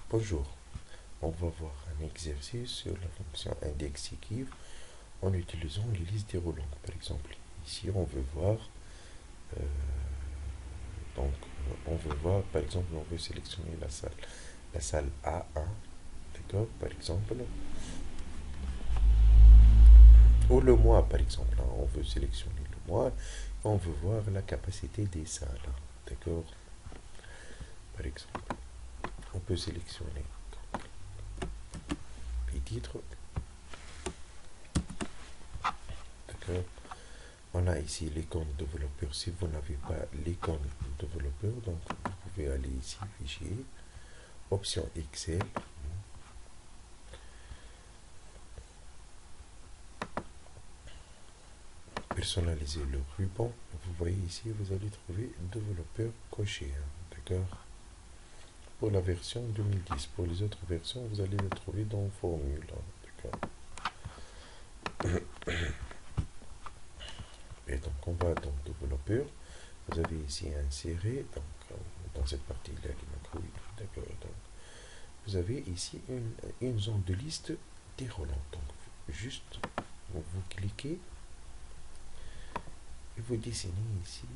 Bonjour, on va voir un exercice sur la fonction index give en utilisant les listes déroulantes. Par exemple, ici on veut voir, euh, par exemple, on veut sélectionner la salle A1, d'accord, par exemple, ou le mois, par exemple, hein, on veut sélectionner le mois, et on veut voir la capacité des salles, d'accord, par exemple, on peut sélectionner les titres, d'accord. On a ici l'icône développeur. Si vous n'avez pas l'icône développeur, donc vous pouvez aller ici, fichier, option Excel, personnaliser le ruban. Vous voyez ici, vous allez trouver développeur coché, hein, d'accord. Pour la version 2010, pour les autres versions, vous allez le trouver dans formule, hein, d'accord. Et donc on va dans développeur. Vous avez ici inséré, donc dans cette partie là, les macros, d'accord. Donc vous avez ici une zone de liste déroulante. Donc juste vous cliquez et vous dessinez ici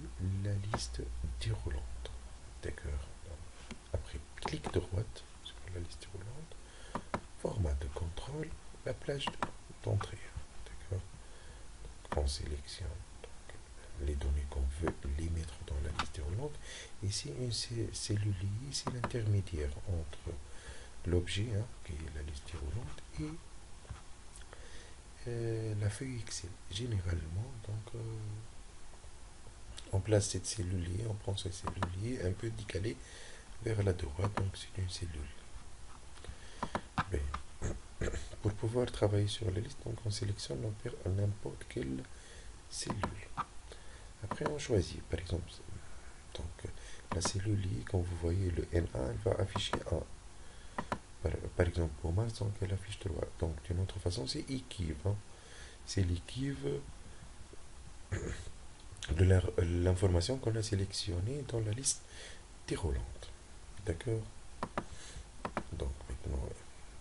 la liste déroulante, d'accord. Après clic droite sur la liste déroulante, format de contrôle, la plage d'entrée, d'accord. On sélectionne les données qu'on veut les mettre dans la liste déroulante. Ici une cellule liée, c'est l'intermédiaire entre l'objet, hein, qui est la liste déroulante, et la feuille Excel. Généralement, donc on place cette cellule liée, on prend cette cellule liée un peu décalée vers la droite, donc c'est une cellule. Mais, pour pouvoir travailler sur la liste, donc on sélectionne n'importe quelle cellule. Après on choisit, par exemple, donc la cellule liée, quand vous voyez le N1, elle va afficher 1. Par exemple, pour Mars, donc elle affiche 3. Donc d'une autre façon, c'est équive. Hein. C'est l'équive de l'information qu'on a sélectionnée dans la liste déroulante. D'accord. Donc maintenant,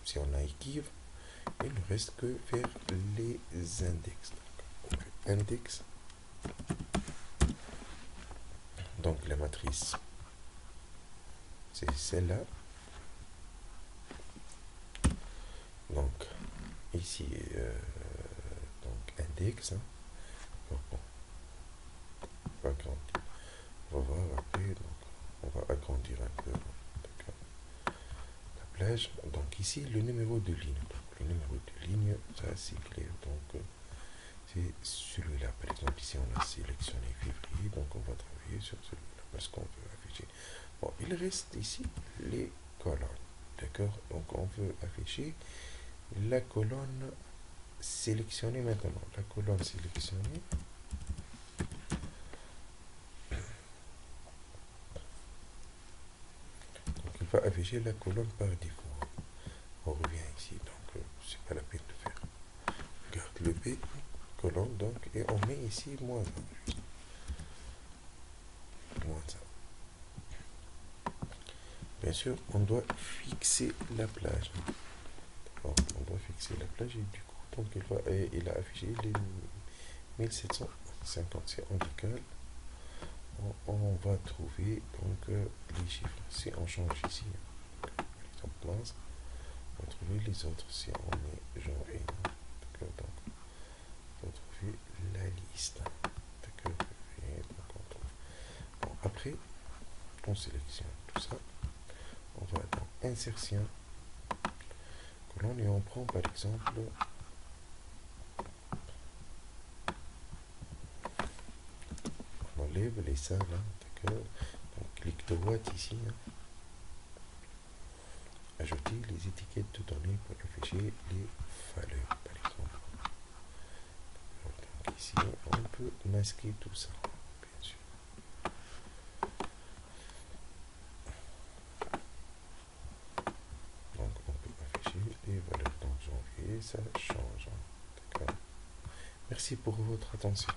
si on a équive, il ne reste que faire les index. Donc, index. Donc la matrice, c'est celle-là. Donc ici, donc index. Hein. Bon, on va agrandir. On va voir après. Donc on va agrandir un peu. La plage. Donc ici le numéro de ligne. Donc le numéro de ligne, ça c'est clair. Donc c'est celui-là. Par exemple, ici on a sélectionné février, donc on va travailler sur celui-là parce qu'on veut afficher. Bon, il reste ici les colonnes. D'accord. Donc on veut afficher la colonne sélectionnée maintenant. La colonne sélectionnée. Donc il va afficher la colonne par défaut. On revient ici, donc c'est pas la peine de faire. Regarde le B, colonne donc, et on met ici -1. Bien sûr, on doit fixer la plage. Bon, on doit fixer la plage et du coup, donc il a affiché les 1750. C'est en décale. On va trouver donc les chiffres. Si on change ici, par exemple mars, on va trouver les autres. Si on met janvier, donc on va trouver la liste. D'accord. Donc on trouve. Bon, après, on sélectionne tout ça. On va dans insertion colonne et on prend par exemple, on enlève les salles, hein, d'accord. Donc clic droit ici, hein. Ajouter les étiquettes de données pour afficher les valeurs par exemple. Donc ici on peut masquer tout ça, bien sûr. Donc on peut afficher les valeurs. Donc janvier, ça change, hein, d'accord. Merci pour votre attention.